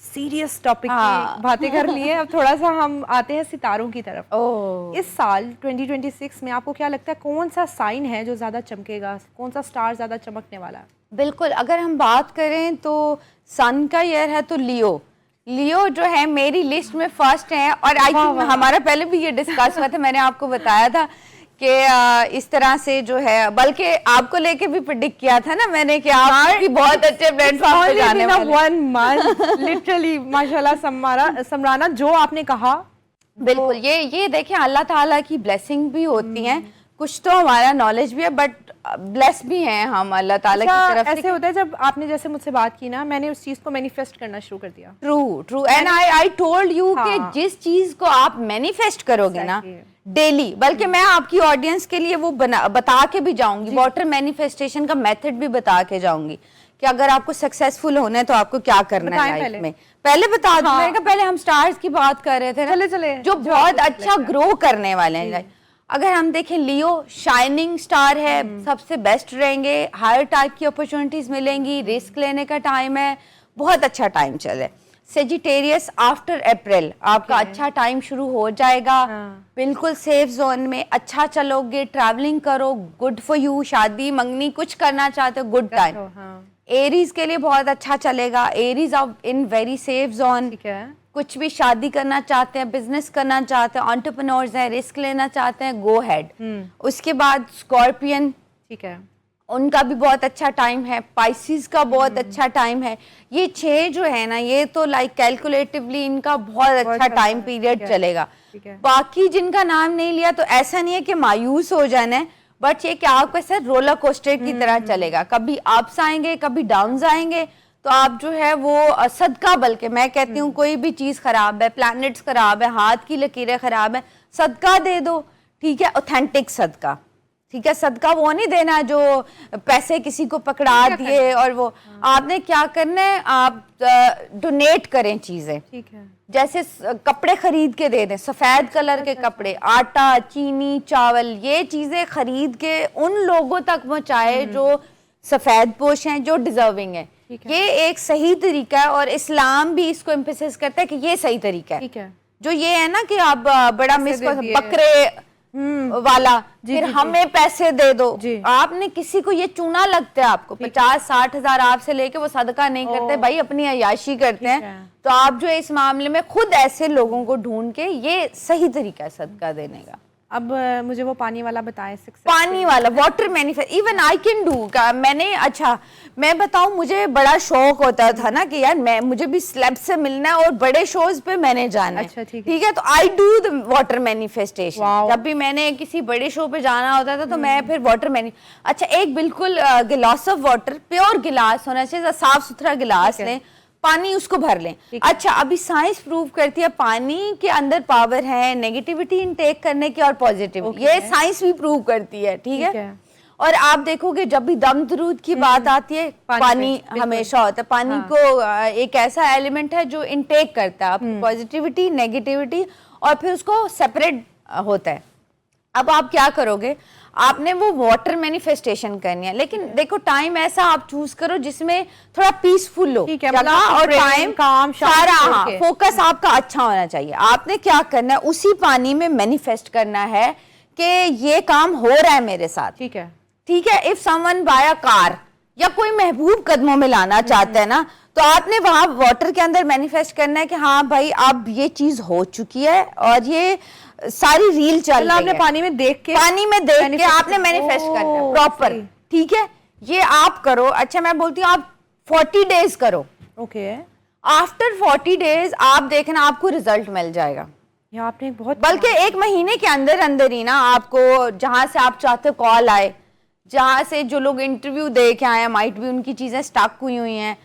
सीरियस टॉपिक की बातें कर ली है, अब थोड़ा सा हम आते हैं सितारों की तरफ। इस साल 2026 में आपको क्या लगता है कौन सा साइन है जो ज्यादा चमकेगा, कौन सा स्टार ज्यादा चमकने वाला है? बिल्कुल, अगर हम बात करें तो सन का ईयर है तो लियो जो है मेरी लिस्ट में फर्स्ट है, और आई थिंक हमारा पहले भी ये डिस्कस हुआ था, मैंने आपको बताया था कि इस तरह से जो है, बल्कि आपको लेके भी प्रेडिक्ट किया था ना मैंने कि आप भी बहुत अच्छे प्लेटफॉर्म पे जाने वाले। 1 मंथ लिटरली माशाल्लाह समराना जो आपने कहा। बिल्कुल, ये देखें अल्लाह ताला की ब्लेसिंग भी होती हैं, कुछ तो हमारा नॉलेज भी है बट ब्लेस भी हैं हम अल्लाह ताला की तरफ से। ऐसे होता है जब आपने जैसे मुझसे बात की ना, मैंने उस चीज को मैनिफेस्ट करना शुरू कर दिया। True and I told you कि जिस चीज को आप मैनिफेस्ट करोगे ना डेली, बल्कि मैं आपकी ऑडियंस के लिए वो बता के भी जाऊंगी, वाटर मैनिफेस्टेशन का मेथड भी बता के जाऊंगी कि अगर आपको सक्सेसफुल होना है तो आपको क्या करना है लाइफ में। पहले बता दूं, मैंने कहा पहले हम स्टार्स की बात कर रहे थे ना, जो बहुत अच्छा ग्रो करने वाले हैं। अगर हम देखें लियो शाइनिंग स्टार है, सबसे बेस्ट रहेंगे, हायर टाइप की अपॉर्चुनिटीज मिलेंगी, रिस्क लेने का टाइम है, बहुत अच्छा टाइम चले। सेजिटेरियस आफ्टर अप्रैल आपका अच्छा टाइम शुरू हो जाएगा, बिल्कुल सेफ जोन में अच्छा चलोगे, ट्रैवलिंग करो, गुड फॉर यू, शादी मंगनी कुछ करना चाहते हो, गुड टाइम। एरीज के लिए बहुत अच्छा चलेगा, Aries of in very safe zone, कुछ भी शादी करना चाहते हैं, बिजनेस करना चाहते हैं, एंटरप्रेन्योर्स हैं, रिस्क लेना चाहते हैं, गो हेड। उसके बाद स्कॉर्पियन, ठीक है, उनका भी बहुत अच्छा टाइम है, पाइसिस का बहुत अच्छा टाइम है। ये 6 जो है ना, ये तो लाइक कैलकुलेटिवली इनका बहुत अच्छा टाइम पीरियड चलेगा। बाकी जिनका नाम नहीं लिया तो ऐसा नहीं है कि मायूस हो जाना है, बट ये कि आपको ऐसा रोलर कोस्टर की तरह चलेगा, कभी अप्स आएंगे कभी डाउन्स आएंगे, तो आप जो है वो सदका, बल्कि मैं कहती हूँ कोई भी चीज खराब है, प्लैनेट्स खराब है, हाथ की लकीरें खराब है, सदका दे दो, ठीक है, ऑथेंटिक सदका, ठीक है। सदका वो नहीं देना जो पैसे किसी को पकड़ा दिए, और वो आपने क्या करना है, आप डोनेट करें चीजें, ठीक है, जैसे कपड़े खरीद के दे दें, सफेद कलर के कपड़े, आटा, चीनी, चावल, ये चीजें खरीद के उन लोगों तक पहुंचाए जो सफेद पोश हैं, जो डिजर्विंग है। ये एक सही तरीका है, और इस्लाम भी इसको एम्फेसिस करता है कि ये सही तरीका है। ठीक है, जो ये है ना कि आप बड़ा मिस बकरे वाला, फिर हमें पैसे दे दो, आपने किसी को ये चूना लगता है, आपको 50-60 हजार आपसे लेके वो सदका नहीं करते भाई, अपनी अयाशी करते हैं। तो आप जो है इस मामले में खुद ऐसे लोगों को ढूंढ के, ये सही तरीका है सदका देने का। अब मुझे वो पानी वाला बताएं, पानी वाला water manifest even I can do. मैंने अच्छा मैं बताऊं, मुझे बड़ा शौक होता था ना कि यार मुझे भी स्लैब से मिलना है और बड़े शोज पे मैंने जाना है। अच्छा, ठीक है, तो I do the water manifestation. जब भी मैंने किसी बड़े शो पे जाना होता था तो मैं फिर वाटर अच्छा एक बिल्कुल गिलास ऑफ वाटर, प्योर गिलास होना चाहिए, साफ सुथरा गिलास लें, पानी उसको भर लें। अच्छा, अभी साइंस प्रूव करती है पानी के अंदर पावर है नेगेटिविटी इनटेक करने की और पॉजिटिव, ये साइंस भी प्रूव करती है, ठीक है। और आप देखोगे जब भी दम दरूद की बात आती है, पानी हमेशा होता है। पानी को एक ऐसा एलिमेंट है जो इनटेक करता है पॉजिटिविटी नेगेटिविटी, और फिर उसको सेपरेट होता है। अब आप क्या करोगे, आपने वो वाटर मैनिफेस्टेशन करनी है, लेकिन देखो टाइम ऐसा आप चूज करो जिसमें थोड़ा पीसफुल हो जगह और टाइम, सारा फोकस आपका अच्छा होना चाहिए। आपने क्या करना है, उसी पानी में मैनिफेस्ट करना है कि ये काम हो रहा है मेरे साथ। ठीक है, ठीक है। If someone buy a car या कोई महबूब कदमों में लाना चाहता है ना, तो आपने वहां वाटर के अंदर मैनिफेस्ट करना है कि हाँ भाई अब ये चीज हो चुकी है और ये सारी रील चल रही है। आपने पानी में देख के आपने मैनिफेस्ट करना है प्रॉपर। ठीक है, ये आप करो। अच्छा मैं बोलती हूँ आप 40 डेज करो। ओके, आफ्टर 40 डेज आप देखना आपको रिजल्ट मिल जाएगा। ये आपने बहुत, बल्कि 1 महीने के अंदर अंदर ही ना आपको जहां से आप चाहते हो कॉल आए, जहां से जो लोग इंटरव्यू दे के आए माइट भी उनकी चीजें स्टक हुई हैं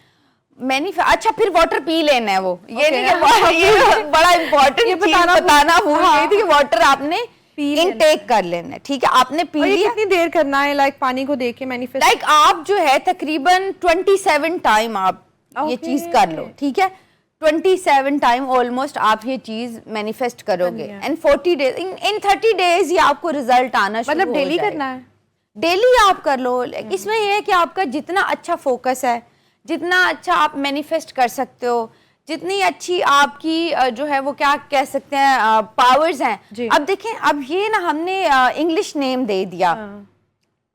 अच्छा फिर वाटर पी लेना है। वो ये नहीं कि ये बड़ा इंपॉर्टेंट चीज बताना भूल गई थी कि वाटर आपने इनटेक कर लेना है। ठीक है, आपने पी लिया। कितनी देर करना है लाइक पानी को देख के मैनिफेस्ट? लाइक आप जो है तकरीबन 27 टाइम आप ये चीज कर लो। ठीक है, 27 टाइम ऑलमोस्ट आप ये चीज मैनिफेस्ट करोगे एंड 40 डेज इन 30 डेज ये आपको रिजल्ट आना शुरू हो जाएगा। मतलब डेली करना है? डेली आप कर लो। इसमें ये है कि आपका जितना अच्छा फोकस है, जितना अच्छा आप मैनिफेस्ट कर सकते हो, जितनी अच्छी आपकी जो है वो क्या कह सकते हैं पावर्स हैं। अब देखें, अब ये ना हमने इंग्लिश नेम दे दिया।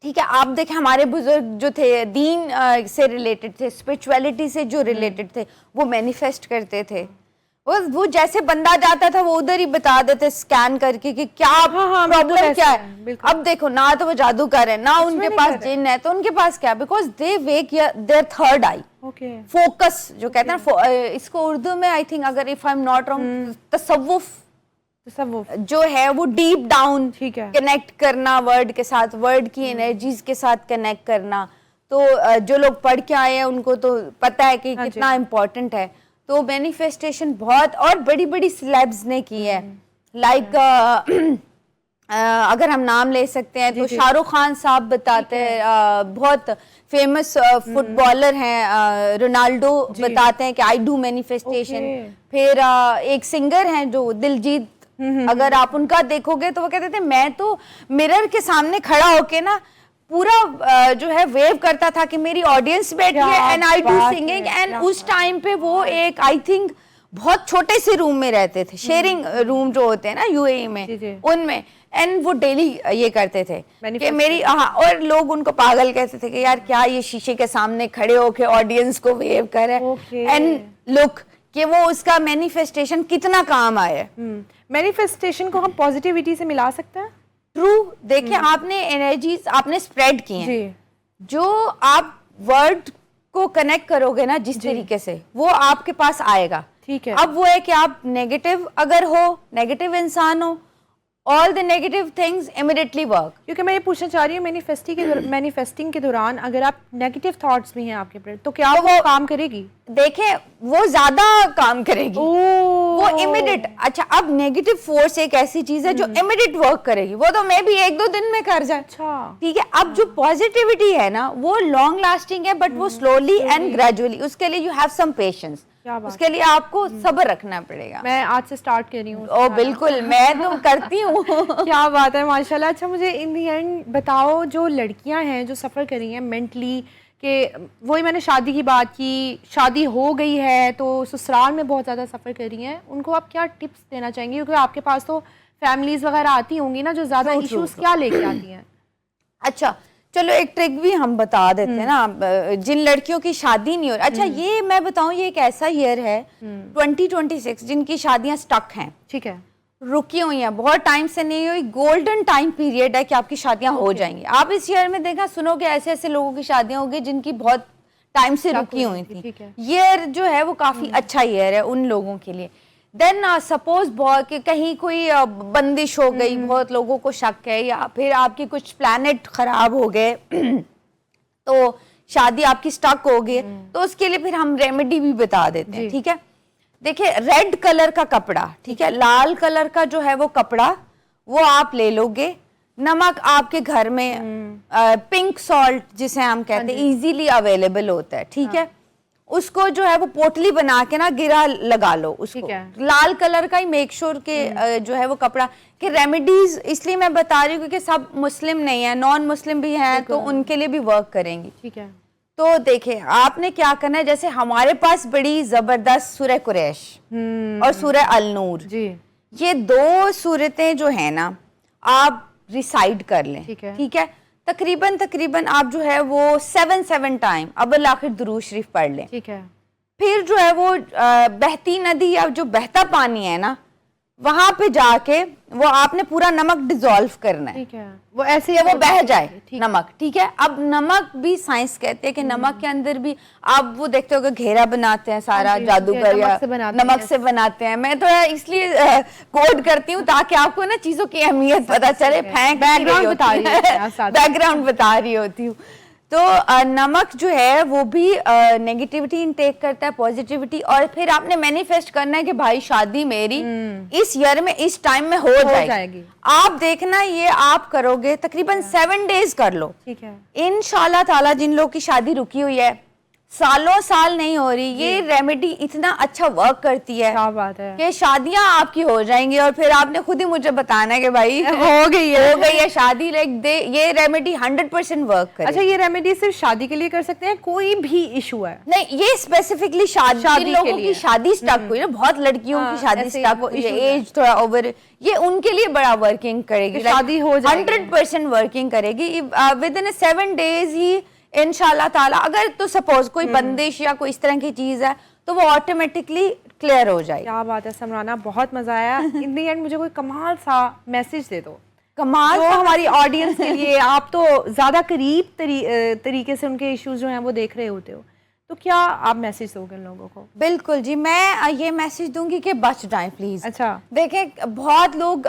ठीक है, आप देखें हमारे बुजुर्ग जो थे दीन से रिलेटेड थे, स्पिरिचुअलिटी से जो रिलेटेड थे, वो मैनिफेस्ट करते थे। वो जैसे बंदा जाता था वो उधर ही बता देते स्कैन करके कि क्या प्रॉब्लम क्या है। अब देखो ना तो वो जादूगर है ना उनके पास जिन है, तो उनके पास क्या, because they wake their third eye. Focus जो कहते हैं इसको उर्दू में आई थिंक अगर if I am not wrong तसव्वुफ जो है वो डीप डाउन कनेक्ट करना वर्ड के साथ, वर्ड की एनर्जीज के साथ कनेक्ट करना। तो जो लोग पढ़ के आए हैं उनको तो पता है कि कितना इम्पोर्टेंट है। तो मैनिफेस्टेशन बहुत और बड़ी बड़ी सेलेब्स ने की है। लाइक अगर हम नाम ले सकते हैं तो शाहरुख खान साहब बताते हैं, बहुत फेमस फुटबॉलर हैं रोनाल्डो बताते हैं कि आई डू मैनिफेस्टेशन। फिर एक सिंगर हैं जो दिलजीत, अगर आप उनका देखोगे तो वो कहते थे मैं तो मिरर के सामने खड़ा होके ना पूरा जो है वेव करता था कि मेरी ऑडियंस बैठी है and I do singing. And उस टाइम पे वो एक आई थिंक बहुत छोटे से रूम में रहते थे, शेयरिंग रूम जो होते हैं ना यूएई में, उनमें। एंड वो डेली ये करते थे कि मेरी और लोग उनको पागल कहते थे कि यार क्या ये शीशे के सामने खड़े होके ऑडियंस को वेव करे। एंड लुक कि वो उसका मैनिफेस्टेशन कितना काम आया। मैनिफेस्टेशन को हम पॉजिटिविटी से मिला सकते हैं? ट्रू। देखिए आपने एनर्जीज आपने स्प्रेड की हैं, जो आप वर्ड को कनेक्ट करोगे ना जिस तरीके से, वो आपके पास आएगा। ठीक है, अब वो है कि आप नेगेटिव अगर हो, नेगेटिव इंसान हो, all the negative things immediately work. क्योंकि मैं ये पूछना चाह रही हूँ मैनिफेस्टिंग के दौरान अगर आप नेगेटिव थॉट्स भी हैं आपके ऊपर तो क्या वो काम करेगी? देखें वो ज्यादा काम करेगी, वो इमीडिएट। अच्छा, अब नेगेटिव फोर्स एक ऐसी चीज है जो इमीडिएट वर्क करेगी, वो तो मे भी 1-2 दिन में कर जाए। अच्छा, ठीक है। अब जो पॉजिटिविटी है ना वो लॉन्ग लास्टिंग है, बट वो स्लोली एंड ग्रेजुअली, उसके लिए यू हैव सम पेशेंस, उसके लिए आपको सब्र रखना पड़ेगा। मैं आज से स्टार्ट कर रही हूँ। ओ बिल्कुल, मैं तो करती हूँ। क्या बात है, माशाल्लाह। अच्छा मुझे इन दी एंड बताओ, जो लड़कियां हैं जो सफ़र कर रही हैं मेंटली, कि वही मैंने शादी की बात की, शादी हो गई है तो ससुराल में बहुत ज़्यादा सफ़र कर रही हैं, उनको आप क्या टिप्स देना चाहेंगी? क्योंकि आपके पास तो फैमिलीज़ वगैरह आती होंगी ना जो ज़्यादा इश्यूज़ क्या लेके आती हैं? अच्छा चलो एक ट्रिक भी हम बता देते हैं ना, जिन लड़कियों की शादी नहीं हो रही। अच्छा ये मैं बताऊं, ये एक ऐसा ईयर है 2026 जिनकी शादियां स्टक हैं। ठीक है, रुकी हुई हैं, बहुत टाइम से नहीं हुई, गोल्डन टाइम पीरियड है कि आपकी शादियां हो जाएंगी। आप इस ईयर में देखा सुनोगे ऐसे ऐसे लोगों की शादियां होगी जिनकी बहुत टाइम से रुकी हुई थी। ईयर जो है वो काफी अच्छा ईयर है उन लोगों के लिए। देन सपोज बहुत कहीं कोई बंदिश हो गई, बहुत लोगों को शक है, या फिर आपकी कुछ प्लैनेट खराब हो गए तो शादी आपकी स्टक हो गई, तो उसके लिए फिर हम रेमेडी भी बता देते हैं। ठीक है, देखिए रेड कलर का कपड़ा, ठीक है, लाल कलर का जो है वो कपड़ा वो आप ले लोगे। नमक आपके घर में पिंक सॉल्ट जिसे हम कहते हैं इजीली अवेलेबल होता है। ठीक है, उसको जो है वो पोटली बना के ना गिरा लगा लो उसको, लाल कलर का ही मेक श्योर के जो है वो कपड़ा कि रेमेडीज इसलिए मैं बता रही हूँ क्योंकि सब मुस्लिम नहीं है, नॉन मुस्लिम भी हैं, तो उनके लिए भी वर्क करेंगी। ठीक है। तो देखिए आपने क्या करना है, जैसे हमारे पास बड़ी जबरदस्त सूरह कुरैश और सूरह अल नूर जी, ये 2 सूरतें जो है ना आप रिसाइड कर लें। ठीक है, तकरीबन आप जो है वो 7 टाइम अव्वल आखिर दुरूद शरीफ पढ़ लें। ठीक है, फिर जो है वो बहती नदी या जो बहता पानी है ना वहां पे जाके वो आपने पूरा नमक डिजोल्व करना है। ठीक है, वो ऐसे ही वो बह जाए नमक। ठीक है, अब नमक भी साइंस कहते हैं कि नमक के अंदर भी आप वो देखते हो कि घेरा बनाते हैं सारा जादूगर या नमक से बनाते हैं। मैं तो इसलिए कोड करती हूँ ताकि आपको ना चीजों की अहमियत पता चले। बैकग्राउंड बता रही होती हूँ। तो नमक जो है वो भी नेगेटिविटी इनटेक करता है, पॉजिटिविटी, और फिर आपने मैनिफेस्ट करना है कि भाई शादी मेरी इस ईयर में इस टाइम में हो जाएगी। आप देखना ये आप करोगे तकरीबन 7 डेज कर लो। ठीक है, इंशाल्लाह ताला जिन लोगों की शादी रुकी हुई है सालों साल नहीं हो रही, ये रेमेडी इतना अच्छा वर्क करती है, क्या बात है, कि शादियां आपकी हो जाएंगी और फिर आपने खुद ही मुझे बताना है कि भाई हो गई है शादी। लाइक ये रेमेडी 100% वर्क करे। अच्छा, ये रेमेडी सिर्फ शादी के लिए कर सकते हैं, कोई भी इशू है? नहीं, ये स्पेसिफिकली शादी लोगों की शादी स्टक हुई है, बहुत लड़कियों की शादी स्टक हुई है, एज थोड़ा ओवर, ये उनके लिए बड़ा वर्किंग करेगी, शादी हो जाएगी, 100% वर्किंग करेगी। विद इन 7 डेज ही इंशाल्लाह ताला, अगर तो सपोज कोई बंदिश या कोई इस तरह की चीज है तो वो ऑटोमेटिकली क्लियर हो जाए। क्या बात है समराना, बहुत मजा आया। इन दी एंड मुझे कोई कमाल सा मैसेज दे दो, कमाल तो हमारी ऑडियंस के लिए। आप तो ज्यादा करीब तरीके से उनके इश्यूज जो हैं वो देख रहे होते हो, तो क्या आप मैसेज दोगे इन लोगों को? बिल्कुल जी, मैं ये मैसेज दूंगी कि बच जाएं प्लीज। अच्छा, देखें बहुत लोग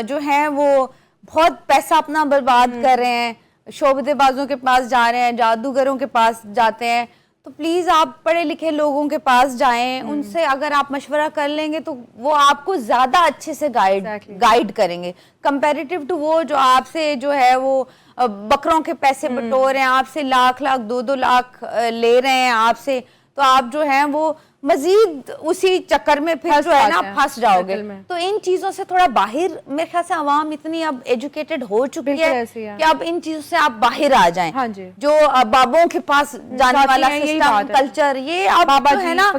जो हैं वो बहुत पैसा अपना बर्बाद कर रहे हैं, शोबतेबाजों के पास जा रहे हैं, जादूगरों के पास जाते हैं, तो प्लीज आप पढ़े लिखे लोगों के पास जाएं, उनसे अगर आप मशवरा कर लेंगे तो वो आपको ज्यादा अच्छे से गाइड करेंगे कंपैरेटिव टू वो जो आपसे जो है वो बकरों के पैसे बटोर रहे हैं, आपसे लाख 2-2 लाख ले रहे हैं आपसे, तो आप जो है वो मजीद उसी चक्कर में फिर जो है ना फंस जाओगे। तो इन चीजों से थोड़ा बाहर, मेरे ख्याल से आवाम इतनी अब एजुकेटेड हो चुकी है कि अब इन चीजों से आप बाहर आ जाएं। हाँ जी, जो बाबों के पास जाने वाला सिस्टम कल्चर, ये अब है ना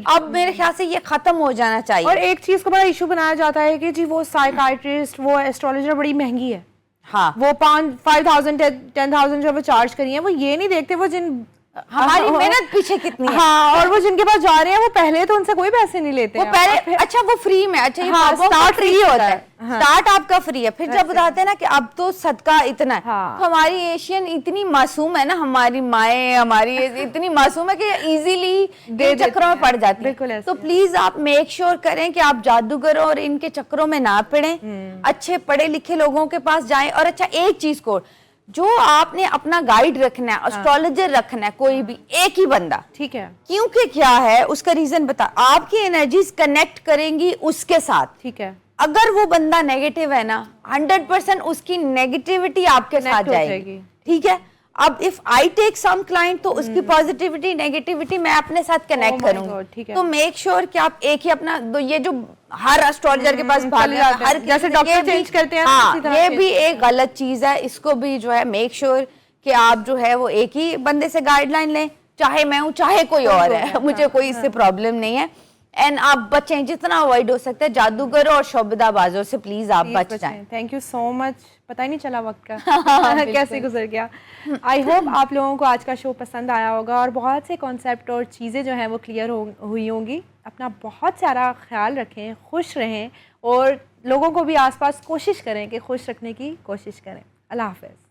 अब मेरे ख्याल से ये खत्म हो जाना चाहिए। और एक चीज को बड़ा इशू बनाया जाता है कि जी वो साइकाइट्रिस्ट, वो एस्ट्रोलॉजर बड़ी महंगी है। हाँ, वो 5,000-10,000 जो वो चार्ज करी है, वो ये नहीं देखते वो जिन हमारी मेहनत पीछे कितनी है। हाँ, और वो जिनके पास जा रहे हैं वो पहले तो उनसे कोई पैसे नहीं लेते, वो पहले अच्छा वो फ्री में। अच्छा, हाँ, स्टार्ट फ्री होता है, स्टार्ट आपका फ्री है, फिर जब बताते हैं ना कि अब तो सदका इतना है। हाँ, तो हमारी एशियन इतनी मासूम है ना, हमारी माएँ हमारी इतनी मासूम है कि इजीली चक्रों में पड़ जाती है। तो प्लीज आप मेक श्योर करें कि आप जादूगरों और इनके चक्रों में ना पड़े, अच्छे पढ़े लिखे लोगों के पास जाएं। और अच्छा एक चीज को, जो आपने अपना गाइड रखना है, एस्ट्रोलॉजर रखना है, कोई भी एक ही बंदा। ठीक है, क्योंकि क्या है उसका रीजन बता, आपकी एनर्जीज कनेक्ट करेंगी उसके साथ। ठीक है, अगर वो बंदा नेगेटिव है ना 100% उसकी नेगेटिविटी आपके साथ जाएगी। ठीक है, अब if I take some client तो उसकी पॉजिटिविटी नेगेटिविटी मैं अपने साथ कनेक्ट करूंगी। तो मेक श्योर कि आप एक ही अपना, ये जो हर एस्ट्रोलॉजर के पास भाग हर जैसे डॉक्टर चेंज करते हैं, हाँ, ये भी एक गलत चीज है। इसको भी जो है मेक श्योर कि आप जो है वो एक ही बंदे से गाइडलाइन लें, चाहे मैं हूँ चाहे कोई और है, मुझे कोई इससे प्रॉब्लम नहीं है। एंड आप बचें जितना अवॉइड हो सकता है जादूगरों और शोबदाबाजों से, प्लीज आप बच जाएं। थैंक यू सो मच, पता ही नहीं चला वक्त का कैसे गुजर गया। आई होप आप लोगों को आज का शो पसंद आया होगा और बहुत से कॉन्सेप्ट और चीज़ें जो हैं वो क्लियर हुई होंगी। अपना बहुत सारा ख्याल रखें, खुश रहें और लोगों को भी आसपास कोशिश करें कि खुश रखने की कोशिश करें। अल्लाह हाफ़िज़।